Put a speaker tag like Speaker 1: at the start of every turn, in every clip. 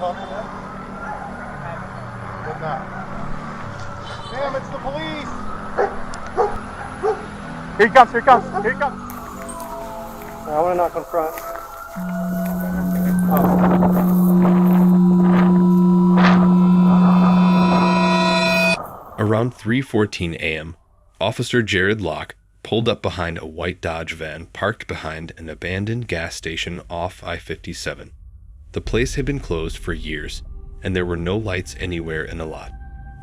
Speaker 1: talk to them? What not? Damn, it's the police!
Speaker 2: Here he comes, here he comes, here he comes.
Speaker 1: I want to not confront.
Speaker 3: Around 3:14 a.m., Officer Jared Locke pulled up behind a white Dodge van parked behind an abandoned gas station off I-57. The place had been closed for years, and there were no lights anywhere in the lot.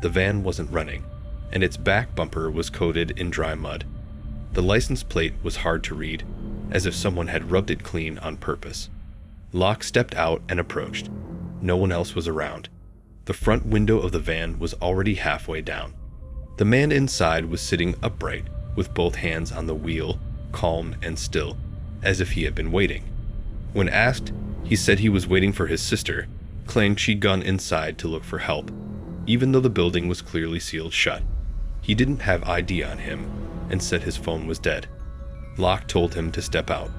Speaker 3: The van wasn't running, and its back bumper was coated in dry mud. The license plate was hard to read, as if someone had rubbed it clean on purpose. Locke stepped out and approached. No one else was around. The front window of the van was already halfway down. The man inside was sitting upright, with both hands on the wheel, calm and still, as if he had been waiting. When asked, he said he was waiting for his sister, claimed she'd gone inside to look for help, even though the building was clearly sealed shut. He didn't have ID on him, and said his phone was dead. Locke told him to step out.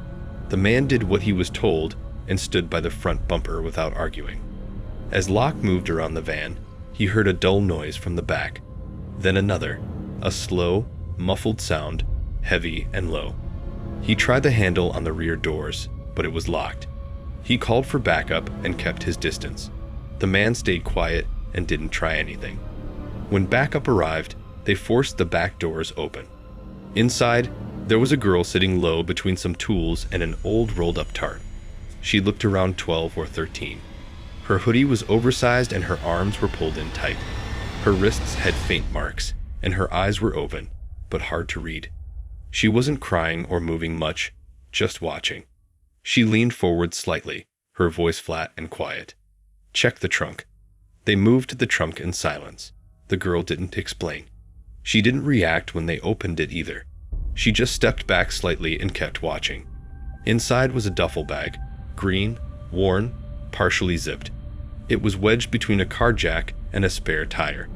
Speaker 3: The man did what he was told and stood by the front bumper without arguing. As Locke moved around the van, he heard a dull noise from the back, then another, a slow, muffled sound, heavy and low. He tried the handle on the rear doors, but it was locked. He called for backup and kept his distance. The man stayed quiet and didn't try anything. When backup arrived, they forced the back doors open. Inside, there was a girl sitting low between some tools and an old rolled-up tarp. She looked around 12 or 13. Her hoodie was oversized and her arms were pulled in tight. Her wrists had faint marks, and her eyes were open, but hard to read. She wasn't crying or moving much, just watching. She leaned forward slightly, her voice flat and quiet. "Check the trunk." They moved to the trunk in silence. The girl didn't explain. She didn't react when they opened it either. She just stepped back slightly and kept watching. Inside was a duffel bag, green, worn, partially zipped. It was wedged between a car jack and a spare tire.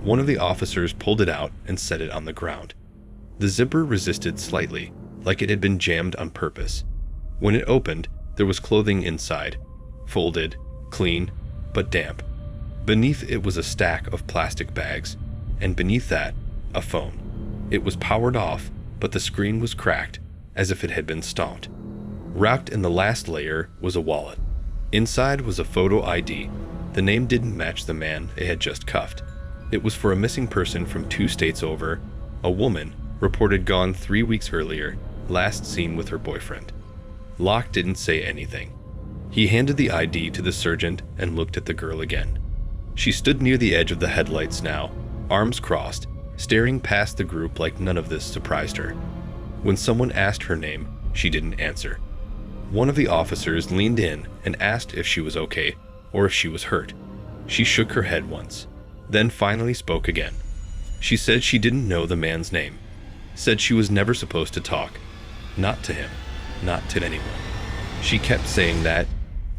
Speaker 3: One of the officers pulled it out and set it on the ground. The zipper resisted slightly, like it had been jammed on purpose. When it opened, there was clothing inside, folded, clean, but damp. Beneath it was a stack of plastic bags, and beneath that, a phone. It was powered off, but the screen was cracked, as if it had been stomped. Wrapped in the last layer was a wallet. Inside was a photo ID. The name didn't match the man they had just cuffed. It was for a missing person from 2 states over, a woman, reported gone 3 weeks earlier, last seen with her boyfriend. Locke didn't say anything. He handed the ID to the sergeant and looked at the girl again. She stood near the edge of the headlights now, arms crossed, staring past the group like none of this surprised her. When someone asked her name, she didn't answer. One of the officers leaned in and asked if she was okay, or if she was hurt. She shook her head once, then finally spoke again. She said she didn't know the man's name, said she was never supposed to talk. Not to him, not to anyone. She kept saying that,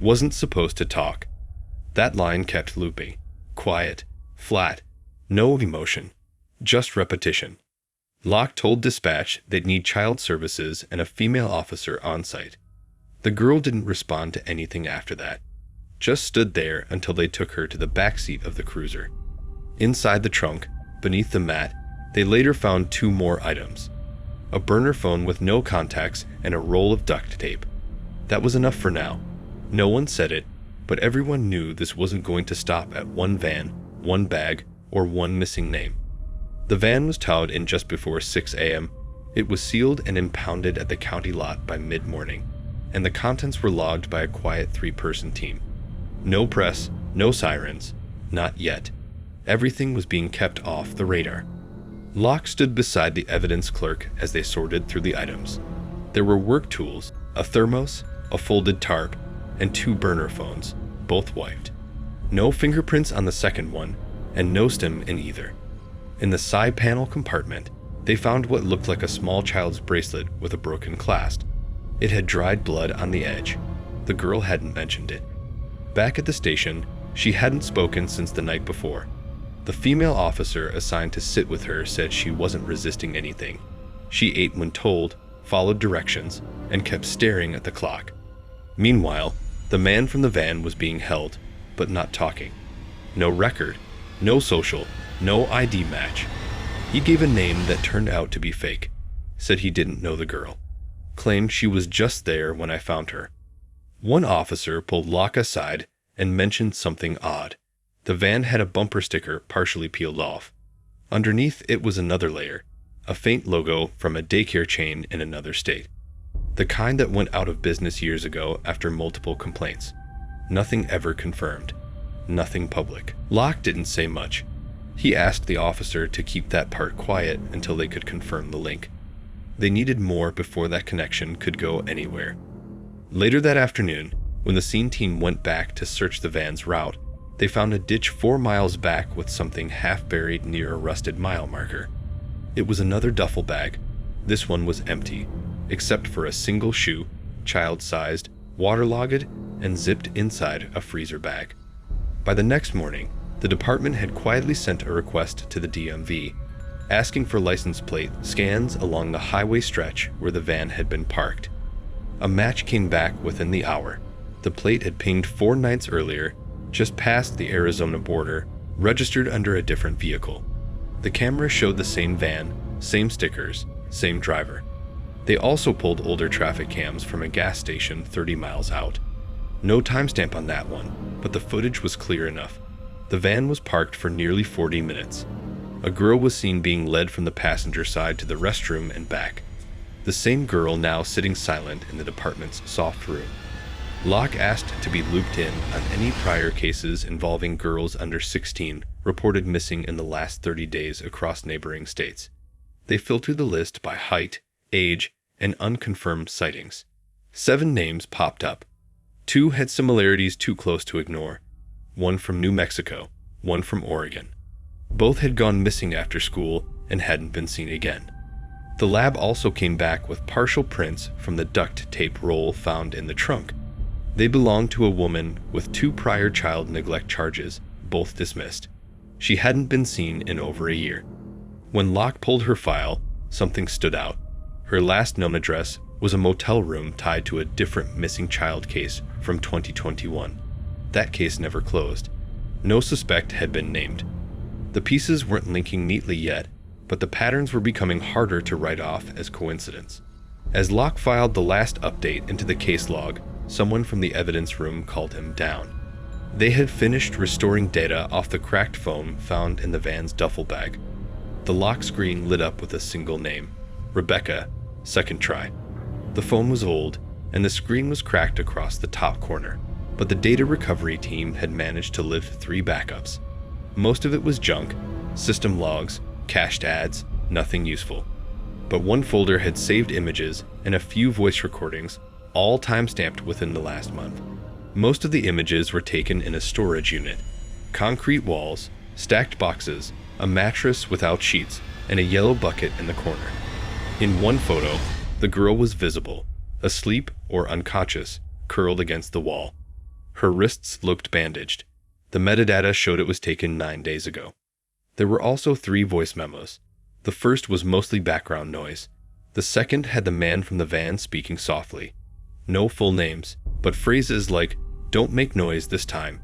Speaker 3: wasn't supposed to talk. That line kept looping, quiet, flat, no emotion, just repetition. Locke told dispatch they'd need child services and a female officer on site. The girl didn't respond to anything after that, just stood there until they took her to the back seat of the cruiser. Inside the trunk, beneath the mat, they later found 2 more items. A burner phone with no contacts and a roll of duct tape. That was enough for now. No one said it, but everyone knew this wasn't going to stop at 1 van, 1 bag, or 1 missing name. The van was towed in just before 6 a.m. It was sealed and impounded at the county lot by mid-morning, and the contents were logged by a quiet 3-person team. No press, no sirens, not yet. Everything was being kept off the radar. Locke stood beside the evidence clerk as they sorted through the items. There were work tools, a thermos, a folded tarp, and 2 burner phones, both wiped. No fingerprints on the second one, and no stem in either. In the side panel compartment, they found what looked like a small child's bracelet with a broken clasp. It had dried blood on the edge. The girl hadn't mentioned it. Back at the station, she hadn't spoken since the night before. The female officer assigned to sit with her said she wasn't resisting anything. She ate when told, followed directions, and kept staring at the clock. Meanwhile, the man from the van was being held, but not talking. No record, no social, no ID match. He gave a name that turned out to be fake. Said he didn't know the girl. Claimed she was just there when I found her. One officer pulled Locke aside and mentioned something odd. The van had a bumper sticker partially peeled off. Underneath it was another layer, a faint logo from a daycare chain in another state. The kind that went out of business years ago after multiple complaints. Nothing ever confirmed. Nothing public. Locke didn't say much. He asked the officer to keep that part quiet until they could confirm the link. They needed more before that connection could go anywhere. Later that afternoon, when the scene team went back to search the van's route, they found a ditch 4 miles back with something half buried near a rusted mile marker. It was another duffel bag. This one was empty, except for a single shoe, child-sized, waterlogged, and zipped inside a freezer bag. By the next morning, the department had quietly sent a request to the DMV, asking for license plate scans along the highway stretch where the van had been parked. A match came back within the hour. The plate had pinged 4 nights earlier, just past the Arizona border, registered under a different vehicle. The camera showed the same van, same stickers, same driver. They also pulled older traffic cams from a gas station 30 miles out. No timestamp on that one, but the footage was clear enough. The van was parked for nearly 40 minutes. A girl was seen being led from the passenger side to the restroom and back. The same girl now sitting silent in the department's soft room. Locke asked to be looped in on any prior cases involving girls under 16 reported missing in the last 30 days across neighboring states. They filtered the list by height, age, and unconfirmed sightings. 7 names popped up. 2 had similarities too close to ignore. 1 from New Mexico, 1 from Oregon. Both had gone missing after school and hadn't been seen again. The lab also came back with partial prints from the duct tape roll found in the trunk. They belonged to a woman with 2 prior child neglect charges, both dismissed. She hadn't been seen in over a year. When Locke pulled her file, something stood out. Her last known address was a motel room tied to a different missing child case from 2021. That case never closed. No suspect had been named. The pieces weren't linking neatly yet, but the patterns were becoming harder to write off as coincidence. As Locke filed the last update into the case log, someone from the evidence room called him down. They had finished restoring data off the cracked phone found in the van's duffel bag. The lock screen lit up with a single name, Rebecca, second try. The phone was old, and the screen was cracked across the top corner, but the data recovery team had managed to lift 3 backups. Most of it was junk, system logs, cached ads, nothing useful. But one folder had saved images and a few voice recordings, all time-stamped within the last month. Most of the images were taken in a storage unit. Concrete walls, stacked boxes, a mattress without sheets, and a yellow bucket in the corner. In one photo, the girl was visible, asleep or unconscious, curled against the wall. Her wrists looked bandaged. The metadata showed it was taken 9 days ago. There were also 3 voice memos. The first was mostly background noise. The second had the man from the van speaking softly. No full names, but phrases like, "Don't make noise this time,"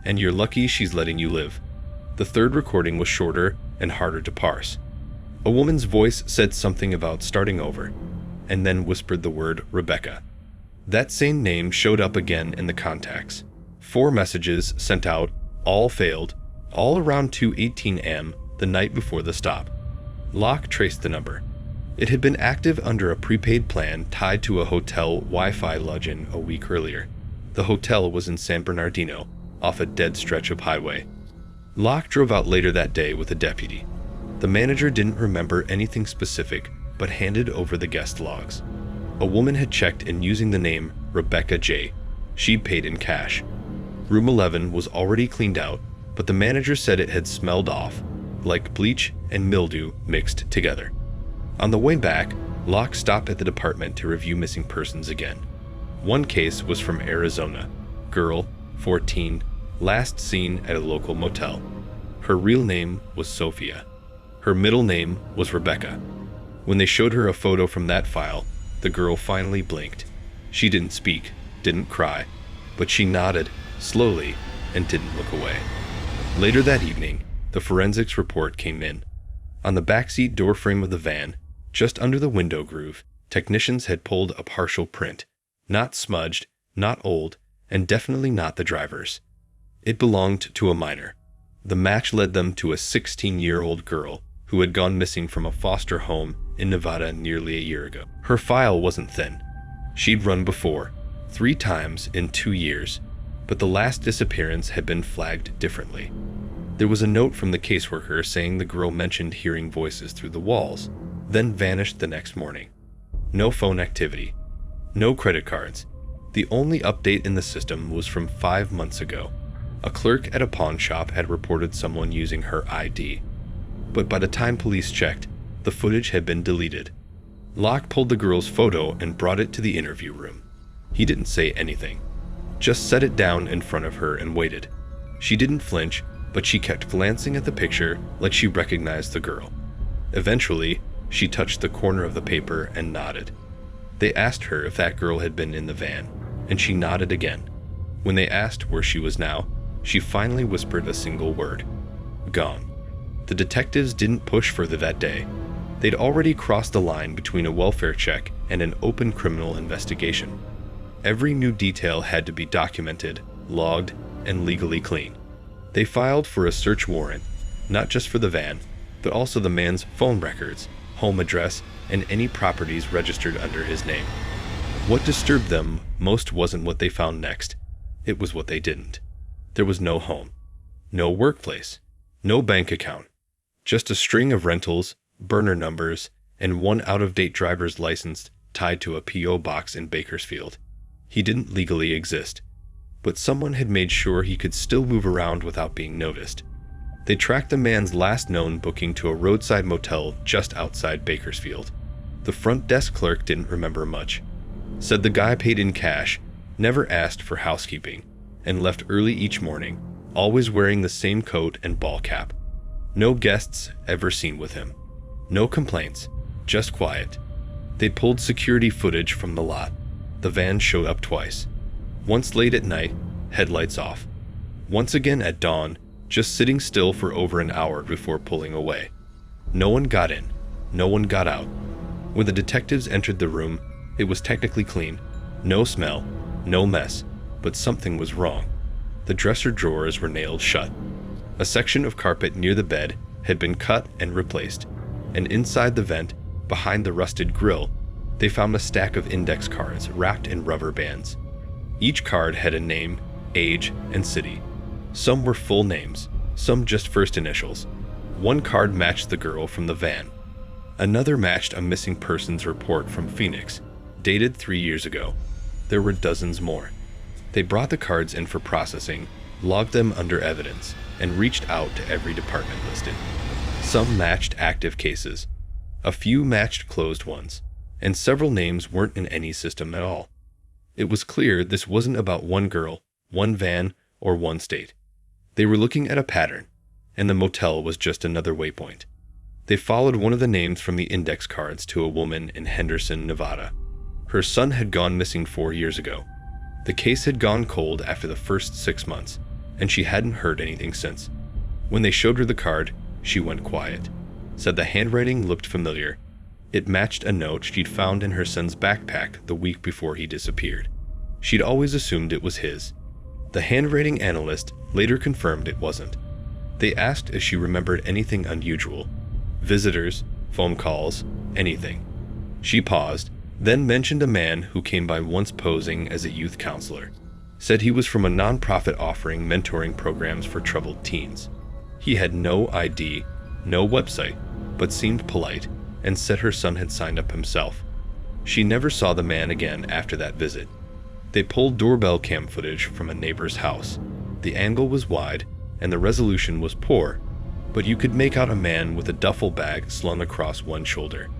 Speaker 3: and "You're lucky she's letting you live." The third recording was shorter and harder to parse. A woman's voice said something about starting over, and then whispered the word Rebecca. That same name showed up again in the contacts. 4 messages sent out, all failed, all around 2:18 a.m. the night before the stop. Locke traced the number. It had been active under a prepaid plan tied to a hotel Wi-Fi login a week earlier. The hotel was in San Bernardino, off a dead stretch of highway. Locke drove out later that day with a deputy. The manager didn't remember anything specific, but handed over the guest logs. A woman had checked in using the name Rebecca J. She'd paid in cash. Room 11 was already cleaned out, but the manager said it had smelled off, like bleach and mildew mixed together. On the way back, Locke stopped at the department to review missing persons again. One case was from Arizona. Girl, 14, last seen at a local motel. Her real name was Sophia. Her middle name was Rebecca. When they showed her a photo from that file, the girl finally blinked. She didn't speak, didn't cry, but she nodded, slowly, and didn't look away. Later that evening, the forensics report came in. On the backseat door frame of the van, just under the window groove, technicians had pulled a partial print. Not smudged, not old, and definitely not the driver's. It belonged to a minor. The match led them to a 16-year-old girl who had gone missing from a foster home in Nevada nearly a year ago. Her file wasn't thin. She'd run before, 3 times in 2 years, but the last disappearance had been flagged differently. There was a note from the caseworker saying the girl mentioned hearing voices through the walls, then vanished the next morning. No phone activity. No credit cards. The only update in the system was from 5 months ago. A clerk at a pawn shop had reported someone using her ID. But by the time police checked, the footage had been deleted. Locke pulled the girl's photo and brought it to the interview room. He didn't say anything. Just set it down in front of her and waited. She didn't flinch, but she kept glancing at the picture like she recognized the girl. Eventually, she touched the corner of the paper and nodded. They asked her if that girl had been in the van, and she nodded again. When they asked where she was now, she finally whispered a single word: gone. The detectives didn't push further that day. They'd already crossed the line between a welfare check and an open criminal investigation. Every new detail had to be documented, logged, and legally clean. They filed for a search warrant, not just for the van, but also the man's phone records, home address, and any properties registered under his name. What disturbed them most wasn't what they found next. It was what they didn't. There was no home, no workplace, no bank account, just a string of rentals, burner numbers, and one out-of-date driver's license tied to a P.O. box in Bakersfield. He didn't legally exist, but someone had made sure he could still move around without being noticed. They tracked the man's last known booking to a roadside motel just outside Bakersfield. The front desk clerk didn't remember much. Said the guy paid in cash, never asked for housekeeping, and left early each morning, always wearing the same coat and ball cap. No guests ever seen with him. No complaints, just quiet. They'd pulled security footage from the lot. The van showed up twice. Once late at night, headlights off. Once again at dawn, just sitting still for over an hour before pulling away. No one got in. No one got out. When the detectives entered the room, it was technically clean. No smell, no mess, but something was wrong. The dresser drawers were nailed shut. A section of carpet near the bed had been cut and replaced, and inside the vent, behind the rusted grill, they found a stack of index cards wrapped in rubber bands. Each card had a name, age, and city. Some were full names, some just first initials. One card matched the girl from the van. Another matched a missing persons report from Phoenix, dated 3 years ago. There were dozens more. They brought the cards in for processing, logged them under evidence, and reached out to every department listed. Some matched active cases. A few matched closed ones, and several names weren't in any system at all. It was clear this wasn't about one girl, one van, or one state. They were looking at a pattern, and the motel was just another waypoint. They followed one of the names from the index cards to a woman in Henderson, Nevada. Her son had gone missing 4 years ago. The case had gone cold after the first 6 months, and she hadn't heard anything since. When they showed her the card, she went quiet. Said the handwriting looked familiar. It matched a note she'd found in her son's backpack the week before he disappeared. She'd always assumed it was his. The handwriting analyst later confirmed it wasn't. They asked if she remembered anything unusual. Visitors, phone calls, anything. She paused, then mentioned a man who came by once posing as a youth counselor. Said he was from a nonprofit offering mentoring programs for troubled teens. He had no ID, no website, but seemed polite, and said her son had signed up himself. She never saw the man again after that visit. They pulled doorbell cam footage from a neighbor's house. The angle was wide, and the resolution was poor, but you could make out a man with a duffel bag slung across one shoulder.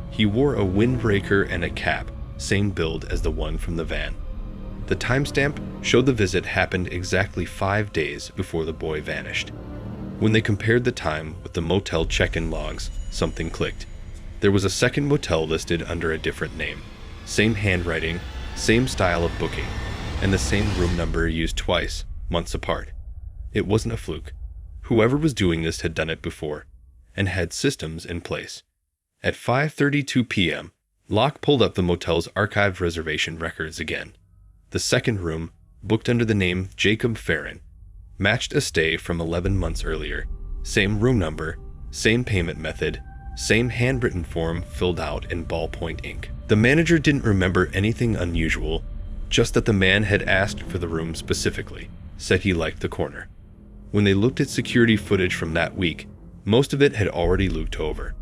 Speaker 3: He wore a windbreaker and a cap, same build as the one from the van. The timestamp showed the visit happened exactly 5 days before the boy vanished. When they compared the time with the motel check-in logs, something clicked. There was a second motel listed under a different name. Same handwriting, same style of booking, and the same room number used twice, months apart. It wasn't a fluke. Whoever was doing this had done it before, and had systems in place. At 5:32 p.m., Locke pulled up the motel's archived reservation records again. The second room, booked under the name Jacob Farron, matched a stay from 11 months earlier. Same room number, same payment method, same handwritten form filled out in ballpoint ink. The manager didn't remember anything unusual, just that the man had asked for the room specifically, said he liked the corner. When they looked at security footage from that week, most of it had already looped over.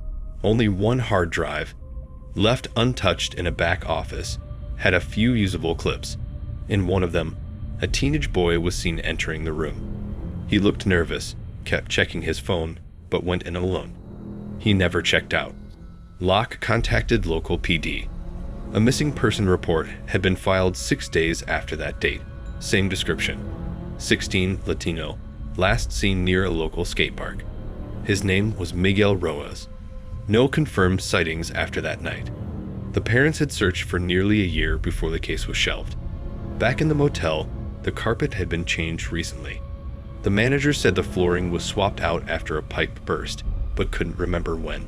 Speaker 3: Only one hard drive, left untouched in a back office, had a few usable clips. In one of them, a teenage boy was seen entering the room. He looked nervous, kept checking his phone, but went in alone. He never checked out. Locke contacted local PD. A missing person report had been filed 6 days after that date. Same description. 16, Latino, last seen near a local skate park. His name was Miguel Rojas. No confirmed sightings after that night. The parents had searched for nearly a year before the case was shelved. Back in the motel, the carpet had been changed recently. The manager said the flooring was swapped out after a pipe burst, but couldn't remember when.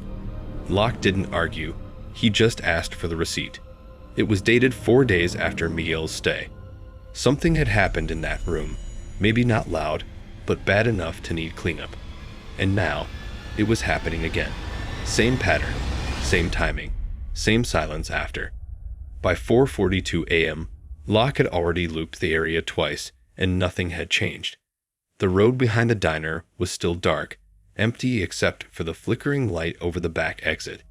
Speaker 3: Locke didn't argue, he just asked for the receipt. It was dated 4 days after Miguel's stay. Something had happened in that room, maybe not loud, but bad enough to need cleanup. And now, it was happening again. Same pattern, same timing, same silence after. By 4:42 a.m., Locke had already looped the area twice, and nothing had changed. The road behind the diner was still dark, empty except for the flickering light over the back exit.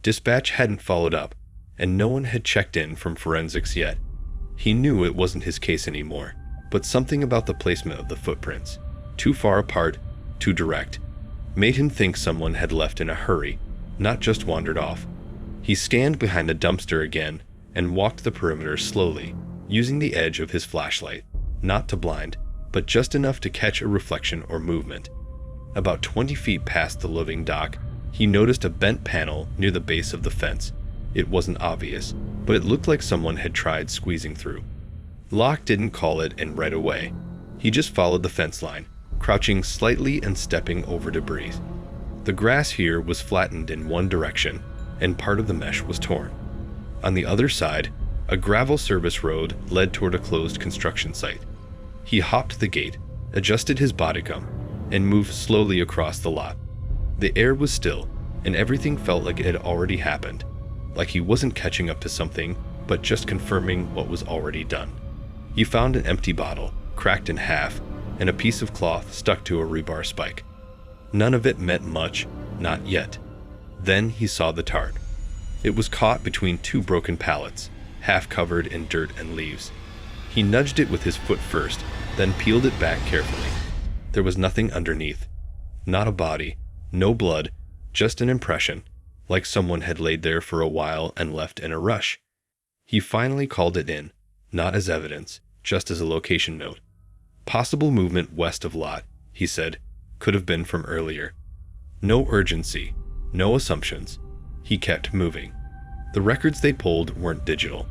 Speaker 3: Dispatch hadn't followed up, and no one had checked in from forensics yet. He knew it wasn't his case anymore, but something about the placement of the footprints, too far apart, too direct, made him think someone had left in a hurry, not just wandered off. He scanned behind the dumpster again and walked the perimeter slowly, using the edge of his flashlight, not to blind, but just enough to catch a reflection or movement. About 20 feet past the loading dock, he noticed a bent panel near the base of the fence. It wasn't obvious, but it looked like someone had tried squeezing through. Locke didn't call it in right away. He just followed the fence line, crouching slightly and stepping over debris. The grass here was flattened in one direction, and part of the mesh was torn. On the other side, a gravel service road led toward a closed construction site. He hopped the gate, adjusted his bodycam, and moved slowly across the lot. The air was still, and everything felt like it had already happened, like he wasn't catching up to something, but just confirming what was already done. He found an empty bottle, cracked in half, and a piece of cloth stuck to a rebar spike. None of it meant much, not yet. Then he saw the tart. It was caught between two broken pallets, half covered in dirt and leaves. He nudged it with his foot first, then peeled it back carefully. There was nothing underneath. Not a body, no blood, just an impression, like someone had laid there for a while and left in a rush. He finally called it in, not as evidence, just as a location note. Possible movement west of lot, he said, could have been from earlier. No urgency, no assumptions. He kept moving. The records they pulled weren't digital.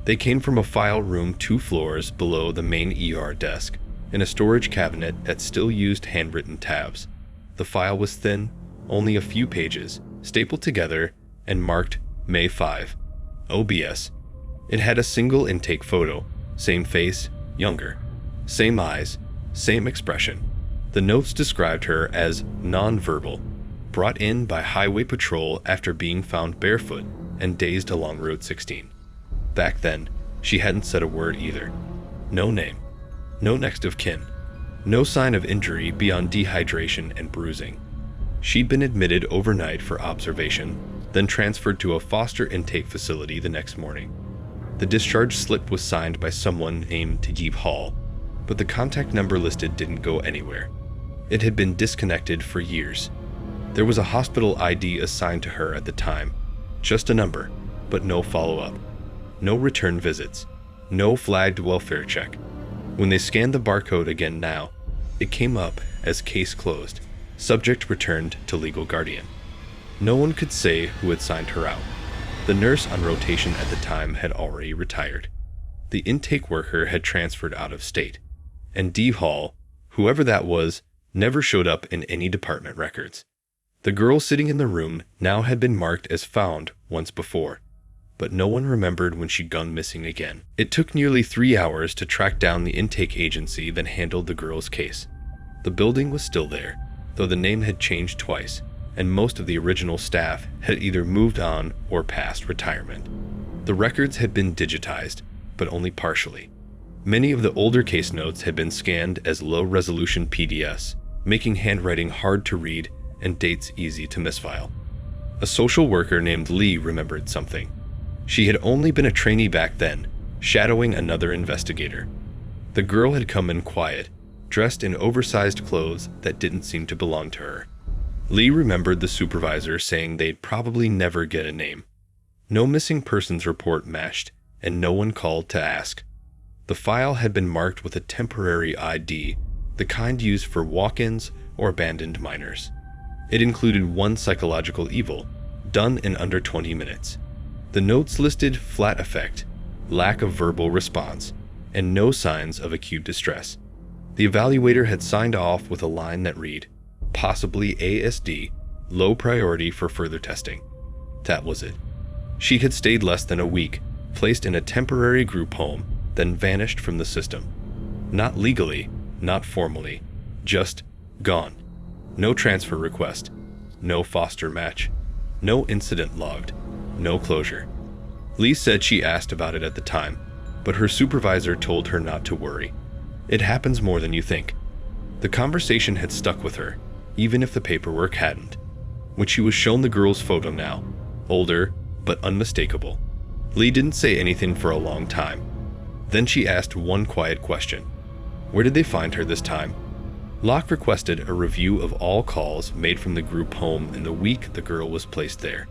Speaker 3: They came from a file room 2 floors below the main ER desk, in a storage cabinet that still used handwritten tabs. The file was thin, only a few pages, stapled together and marked May 5, OBS. It had a single intake photo, same face, younger. Same eyes, same expression. The notes described her as non-verbal, brought in by highway patrol after being found barefoot and dazed along Route 16. Back then, she hadn't said a word either. No name, no next of kin, no sign of injury beyond dehydration and bruising. She'd been admitted overnight for observation, then transferred to a foster intake facility the next morning. The discharge slip was signed by someone named Tajib Hall, but the contact number listed didn't go anywhere. It had been disconnected for years. There was a hospital ID assigned to her at the time, just a number, but no follow-up. No return visits, no flagged welfare check. When they scanned the barcode again now, it came up as case closed, subject returned to legal guardian. No one could say who had signed her out. The nurse on rotation at the time had already retired. The intake worker had transferred out of state, and D. Hall, Whoever that was never showed up in any department records. The girl sitting in the room now had been marked as found once before, but no one remembered when she'd gone missing again. It took nearly 3 hours to track down the intake agency that handled the girl's case. The building was still there, though the name had changed twice, and most of the original staff had either moved on or passed retirement. The records had been digitized, but only partially. Many of the older case notes had been scanned as low-resolution PDFs, making handwriting hard to read and dates easy to misfile. A social worker named Lee remembered something. She had only been a trainee back then, shadowing another investigator. The girl had come in quiet, dressed in oversized clothes that didn't seem to belong to her. Lee remembered the supervisor saying they'd probably never get a name. No missing persons report matched, and no one called to ask. The file had been marked with a temporary ID, the kind used for walk-ins or abandoned minors. It included one psychological evil, done in under 20 minutes. The notes listed flat affect, lack of verbal response, and no signs of acute distress. The evaluator had signed off with a line that read, possibly ASD, low priority for further testing. That was it. She had stayed less than a week, placed in a temporary group home, then vanished from the system. Not legally, not formally, just gone. No transfer request, no foster match, no incident logged, no closure. Lee said she asked about it at the time, but her supervisor told her not to worry. It happens more than you think. The conversation had stuck with her, even if the paperwork hadn't. When she was shown the girl's photo now, older but unmistakable, Lee didn't say anything for a long time. Then she asked one quiet question. Where did they find her this time? Locke requested a review of all calls made from the group home in the week the girl was placed there.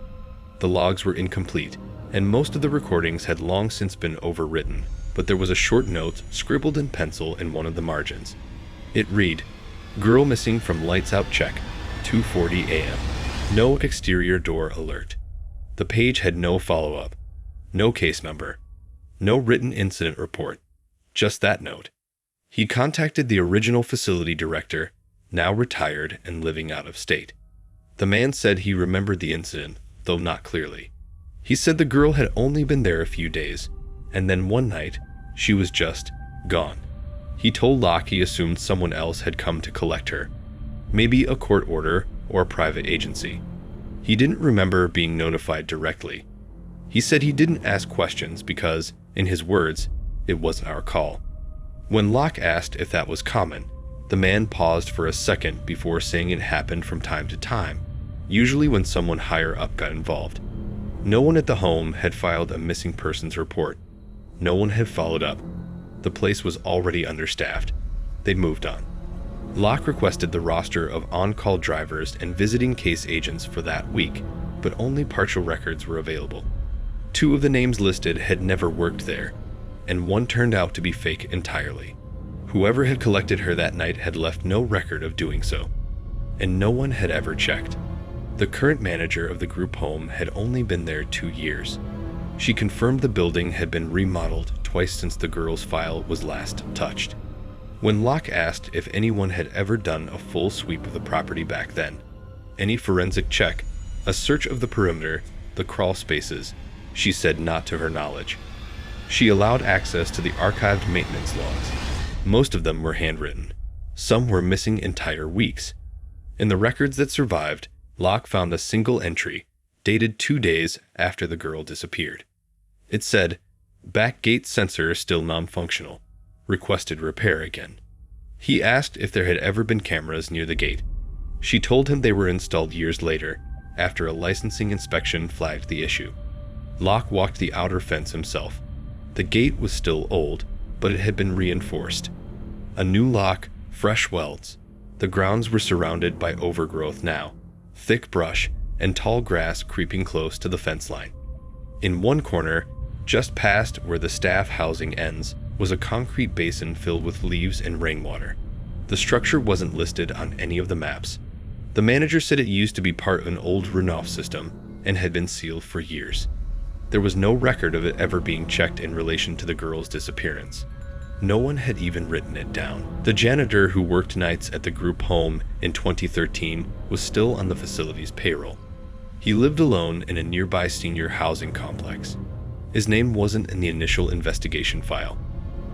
Speaker 3: The logs were incomplete, and most of the recordings had long since been overwritten, but there was a short note scribbled in pencil in one of the margins. It read, "Girl missing from lights out check, 2:40 a.m. No exterior door alert." The page had no follow-up, no case number, no written incident report, just that note. He contacted the original facility director, now retired and living out of state. The man said he remembered the incident, though not clearly. He said the girl had only been there a few days, and then one night, she was just gone. He told Locke he assumed someone else had come to collect her, maybe a court order or a private agency. He didn't remember being notified directly. He said he didn't ask questions because, in his words, it wasn't our call. When Locke asked if that was common, the man paused for a second before saying it happened from time to time, usually when someone higher up got involved. No one at the home had filed a missing persons report. No one had followed up. The place was already understaffed. They'd moved on. Locke requested the roster of on-call drivers and visiting case agents for that week, but only partial records were available. 2 of the names listed had never worked there, and one turned out to be fake entirely. Whoever had collected her that night had left no record of doing so, and no one had ever checked. The current manager of the group home had only been there 2 years. She confirmed the building had been remodeled twice since the girl's file was last touched. When Locke asked if anyone had ever done a full sweep of the property back then, any forensic check, a search of the perimeter, the crawl spaces, she said not to her knowledge. She allowed access to the archived maintenance logs. Most of them were handwritten. Some were missing entire weeks. In the records that survived, Locke found a single entry, dated 2 days after the girl disappeared. It said, "Back gate sensor still non-functional. Requested repair again." He asked if there had ever been cameras near the gate. She told him they were installed years later, after a licensing inspection flagged the issue. Locke walked the outer fence himself. The gate was still old, but it had been reinforced. A new lock, fresh welds. The grounds were surrounded by overgrowth now, thick brush and tall grass creeping close to the fence line. In one corner, just past where the staff housing ends, was a concrete basin filled with leaves and rainwater. The structure wasn't listed on any of the maps. The manager said it used to be part of an old runoff system and had been sealed for years. There was no record of it ever being checked in relation to the girl's disappearance. No one had even written it down. The janitor who worked nights at the group home in 2013 was still on the facility's payroll. He lived alone in a nearby senior housing complex. His name wasn't in the initial investigation file.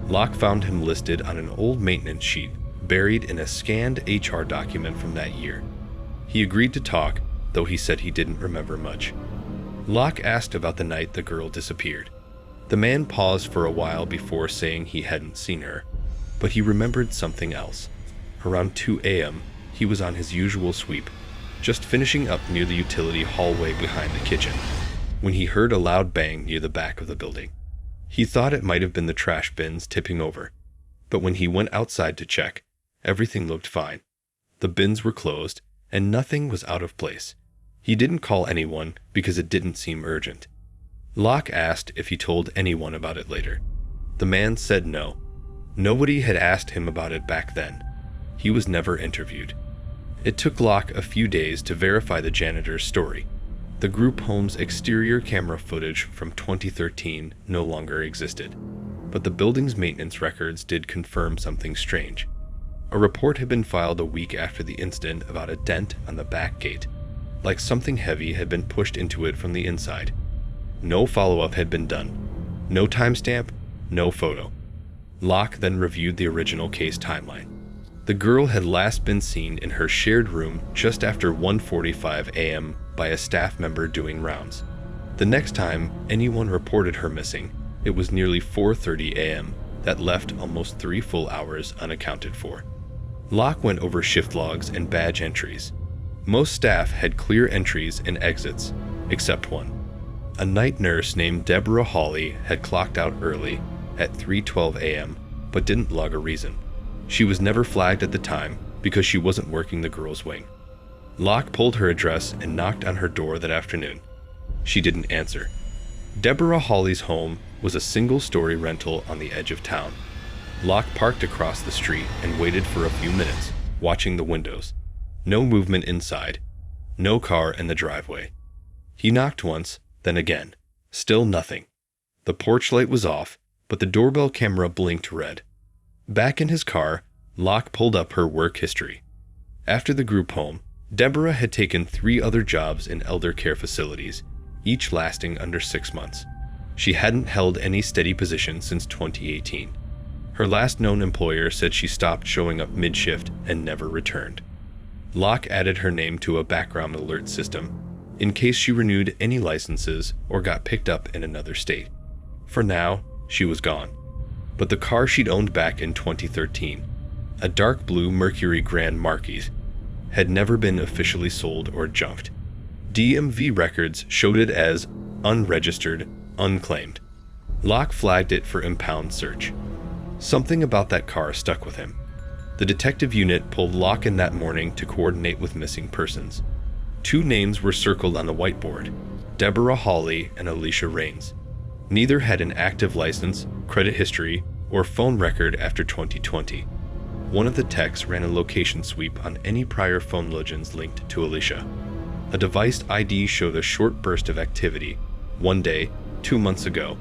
Speaker 3: Locke found him listed on an old maintenance sheet buried in a scanned HR document from that year. He agreed to talk, though he said he didn't remember much. Locke asked about the night the girl disappeared. The man paused for a while before saying he hadn't seen her, but he remembered something else. Around 2 a.m., he was on his usual sweep, just finishing up near the utility hallway behind the kitchen, when he heard a loud bang near the back of the building. He thought it might have been the trash bins tipping over, but when he went outside to check, everything looked fine. The bins were closed, and nothing was out of place. He didn't call anyone because it didn't seem urgent. Locke asked if he told anyone about it later. The man said no. Nobody had asked him about it back then. He was never interviewed. It took Locke a few days to verify the janitor's story. The group home's exterior camera footage from 2013 no longer existed, but the building's maintenance records did confirm something strange. A report had been filed a week after the incident about a dent on the back gate, like something heavy had been pushed into it from the inside. No follow-up had been done. No timestamp, no photo. Locke then reviewed the original case timeline. The girl had last been seen in her shared room just after 1:45 a.m. by a staff member doing rounds. The next time anyone reported her missing, it was nearly 4:30 a.m. That left almost 3 full hours unaccounted for. Locke went over shift logs and badge entries. Most staff had clear entries and exits, except one. A night nurse named Deborah Hawley had clocked out early at 3:12 a.m., but didn't log a reason. She was never flagged at the time because she wasn't working the girls' wing. Locke pulled her address and knocked on her door that afternoon. She didn't answer. Deborah Hawley's home was a single-story rental on the edge of town. Locke parked across the street and waited for a few minutes, watching the windows. No movement inside. No car in the driveway. He knocked once, then again. Still nothing. The porch light was off, but the doorbell camera blinked red. Back in his car, Locke pulled up her work history. After the group home, Deborah had taken 3 other jobs in elder care facilities, each lasting under 6 months. She hadn't held any steady position since 2018. Her last known employer said she stopped showing up mid-shift and never returned. Locke added her name to a background alert system, in case she renewed any licenses or got picked up in another state. For now, she was gone. But the car she'd owned back in 2013, a dark blue Mercury Grand Marquis, had never been officially sold or junked. DMV records showed it as unregistered, unclaimed. Locke flagged it for impound search. Something about that car stuck with him. The detective unit pulled Locke in that morning to coordinate with missing persons. 2 names were circled on the whiteboard, Deborah Hawley and Alicia Rains. Neither had an active license, credit history, or phone record after 2020. One of the techs ran a location sweep on any prior phone logins linked to Alicia. A device ID showed a short burst of activity, one day, 2 months ago,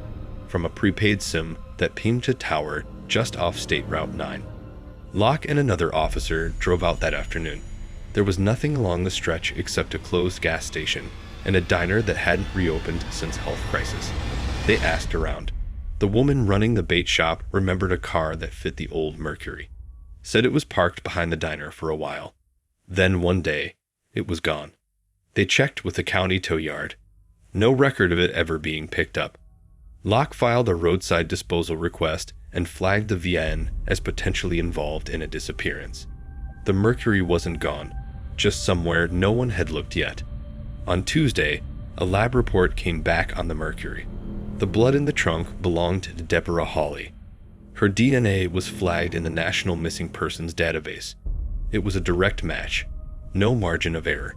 Speaker 3: from a prepaid SIM that pinged a tower just off State Route 9. Locke and another officer drove out that afternoon. There was nothing along the stretch except a closed gas station and a diner that hadn't reopened since health crisis. They asked around. The woman running the bait shop remembered a car that fit the old Mercury. Said it was parked behind the diner for a while. Then one day, it was gone. They checked with the county tow yard. No record of it ever being picked up. Locke filed a roadside disposal request and flagged the VN as potentially involved in a disappearance. The Mercury wasn't gone, just somewhere no one had looked yet. On Tuesday, a lab report came back on the Mercury. The blood in the trunk belonged to Deborah Hawley. Her DNA was flagged in the National Missing Persons database. It was a direct match, no margin of error.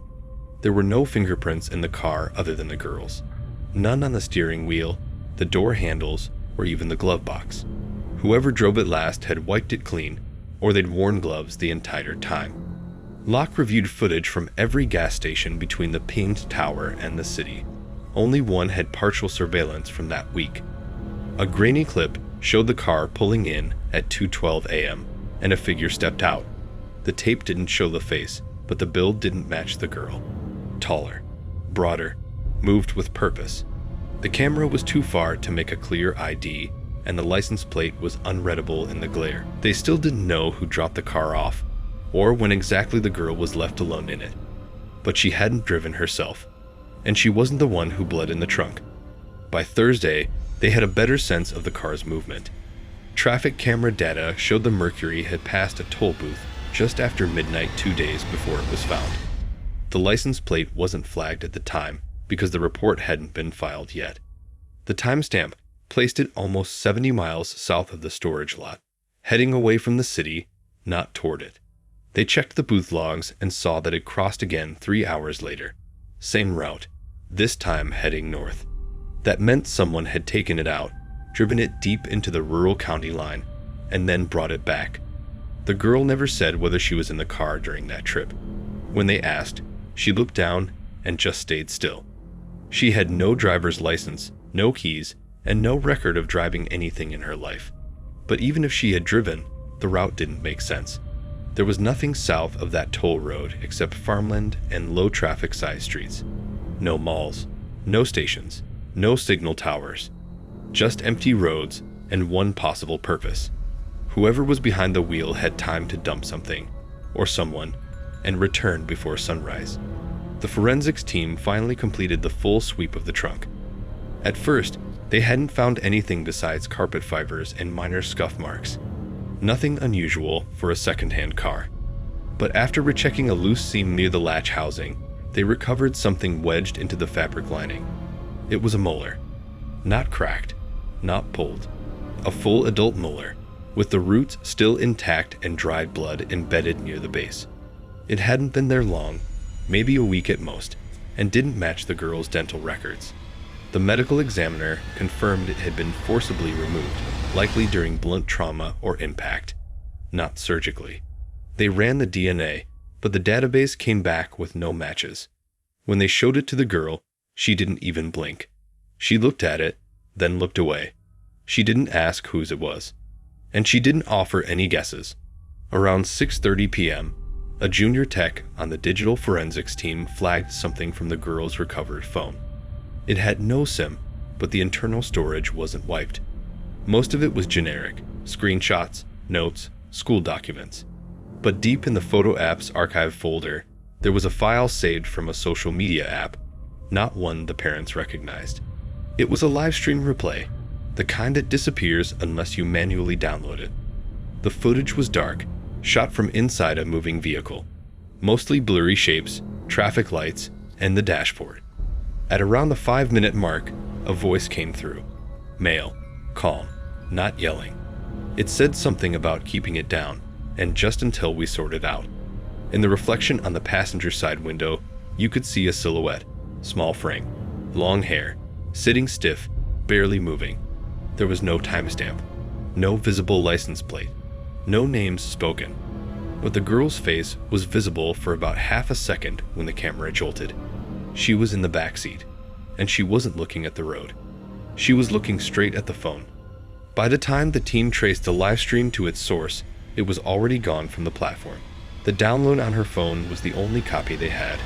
Speaker 3: There were no fingerprints in the car other than the girls. None on the steering wheel, the door handles, or even the glove box. Whoever drove it last had wiped it clean, or they'd worn gloves the entire time. Locke reviewed footage from every gas station between the pinged tower and the city. Only one had partial surveillance from that week. A grainy clip showed the car pulling in at 2:12 a.m. and a figure stepped out. The tape didn't show the face, but the build didn't match the girl. Taller, broader, moved with purpose. The camera was too far to make a clear ID, and the license plate was unreadable in the glare. They still didn't know who dropped the car off, or when exactly the girl was left alone in it. But she hadn't driven herself, and she wasn't the one who bled in the trunk. By Thursday, they had a better sense of the car's movement. Traffic camera data showed the Mercury had passed a toll booth just after midnight 2 days before it was found. The license plate wasn't flagged at the time because the report hadn't been filed yet. The timestamp placed it almost 70 miles south of the storage lot, heading away from the city, not toward it. They checked the booth logs and saw that it crossed again 3 hours later. Same route, this time heading north. That meant someone had taken it out, driven it deep into the rural county line, and then brought it back. The girl never said whether she was in the car during that trip. When they asked, she looked down and just stayed still. She had no driver's license, no keys, and no record of driving anything in her life. But even if she had driven, the route didn't make sense. There was nothing south of that toll road except farmland and low-traffic side streets. No malls, no stations, no signal towers. Just empty roads and one possible purpose. Whoever was behind the wheel had time to dump something, or someone, and return before sunrise. The forensics team finally completed the full sweep of the trunk. At first, they hadn't found anything besides carpet fibers and minor scuff marks. Nothing unusual for a second-hand car. But after rechecking a loose seam near the latch housing, they recovered something wedged into the fabric lining. It was a molar. Not cracked, not pulled. A full adult molar, with the roots still intact and dried blood embedded near the base. It hadn't been there long, maybe a week at most, and didn't match the girl's dental records. The medical examiner confirmed it had been forcibly removed, likely during blunt trauma or impact, not surgically. They ran the DNA, but the database came back with no matches. When they showed it to the girl, she didn't even blink. She looked at it, then looked away. She didn't ask whose it was, and she didn't offer any guesses. Around 6:30 p.m., a junior tech on the digital forensics team flagged something from the girl's recovered phone. It had no SIM, but the internal storage wasn't wiped. Most of it was generic, screenshots, notes, school documents. But deep in the photo app's archive folder, there was a file saved from a social media app, not one the parents recognized. It was a live stream replay, the kind that disappears unless you manually download it. The footage was dark, shot from inside a moving vehicle, mostly blurry shapes, traffic lights, and the dashboard. At around the 5-minute mark, a voice came through. Male, calm, not yelling. It said something about keeping it down, and just until we sort it out. In the reflection on the passenger side window, you could see a silhouette, small frame, long hair, sitting stiff, barely moving. There was no timestamp, no visible license plate, no names spoken. But the girl's face was visible for about half a second when the camera jolted. She was in the back seat, and she wasn't looking at the road. She was looking straight at the phone. By the time the team traced the live stream to its source, it was already gone from the platform. The download on her phone was the only copy they had.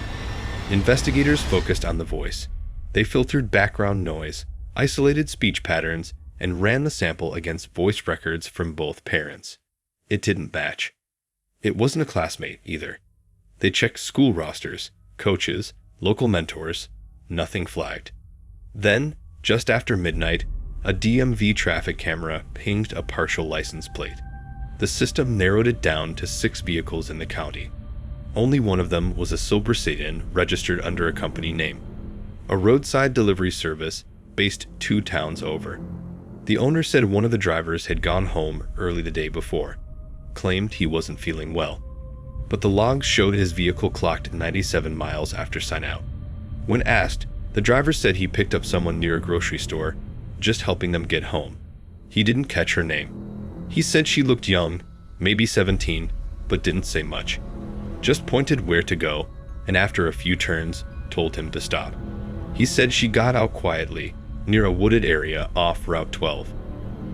Speaker 3: Investigators focused on the voice. They filtered background noise, isolated speech patterns, and ran the sample against voice records from both parents. It didn't match. It wasn't a classmate either. They checked school rosters, coaches, local mentors. Nothing flagged. Then, just after midnight, a DMV traffic camera pinged a partial license plate. The system narrowed it down to 6 vehicles in the county. Only one of them was a silver sedan registered under a company name, a roadside delivery service based 2 towns over. The owner said one of the drivers had gone home early the day before, claimed he wasn't feeling well, but the logs showed his vehicle clocked 97 miles after sign-out. When asked, the driver said he picked up someone near a grocery store, just helping them get home. He didn't catch her name. He said she looked young, maybe 17, but didn't say much. Just pointed where to go, and after a few turns, told him to stop. He said she got out quietly, near a wooded area off Route 12.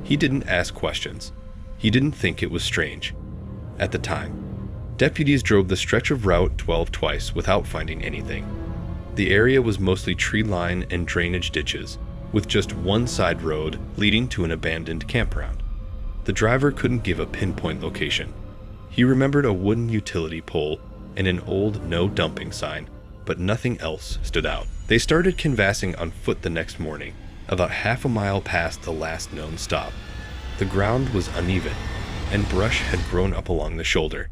Speaker 3: He didn't ask questions. He didn't think it was strange. At the time, deputies drove the stretch of Route 12 twice without finding anything. The area was mostly tree line and drainage ditches, with just one side road leading to an abandoned campground. The driver couldn't give a pinpoint location. He remembered a wooden utility pole and an old no dumping sign, but nothing else stood out. They started canvassing on foot the next morning, about half a mile past the last known stop. The ground was uneven, and brush had grown up along the shoulder.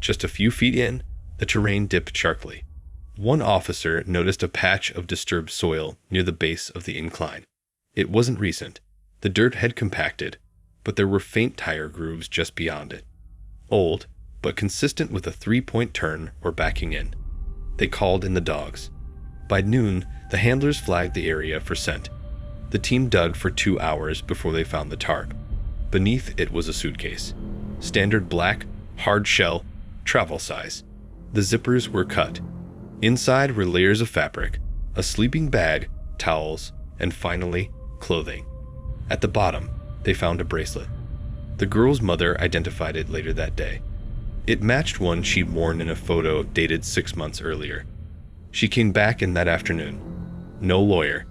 Speaker 3: Just a few feet in, the terrain dipped sharply. One officer noticed a patch of disturbed soil near the base of the incline. It wasn't recent. The dirt had compacted, but there were faint tire grooves just beyond it. Old, but consistent with a 3-point turn or backing in. They called in the dogs. By noon, the handlers flagged the area for scent. The team dug for 2 hours before they found the tarp. Beneath it was a suitcase. Standard black, hard shell, travel size. The zippers were cut. Inside were layers of fabric, a sleeping bag, towels, and finally, clothing. At the bottom, they found a bracelet. The girl's mother identified it later that day. It matched one she'd worn in a photo dated 6 months earlier. She came back in that afternoon. No lawyer,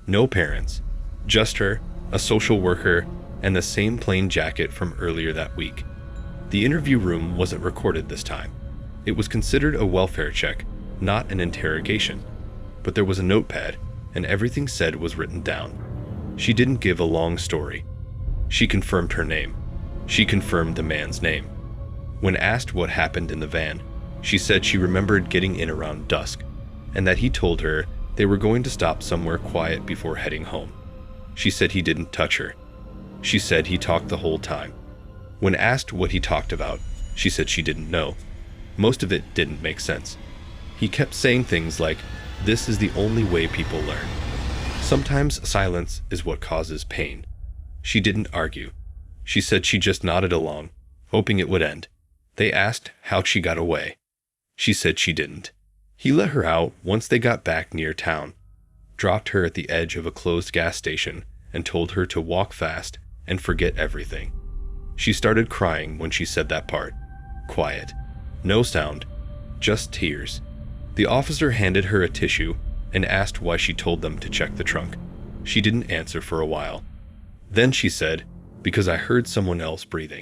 Speaker 3: no parents, just her, a social worker, and the same plain jacket from earlier that week. The interview room wasn't recorded this time. It was considered a welfare check, not an interrogation. But there was a notepad, and everything said was written down. She didn't give a long story. She confirmed her name. She confirmed the man's name. When asked what happened in the van, she said she remembered getting in around dusk, and that he told her they were going to stop somewhere quiet before heading home. She said he didn't touch her. She said he talked the whole time. When asked what he talked about, she said she didn't know. Most of it didn't make sense. He kept saying things like, "This is the only way people learn." Sometimes silence is what causes pain. She didn't argue. She said she just nodded along, hoping it would end. They asked how she got away. She said she didn't. He let her out once they got back near town, dropped her at the edge of a closed gas station, and told her to walk fast and forget everything. She started crying when she said that part. Quiet. No sound. Just tears. The officer handed her a tissue and asked why she told them to check the trunk. She didn't answer for a while. Then she said, "Because I heard someone else breathing."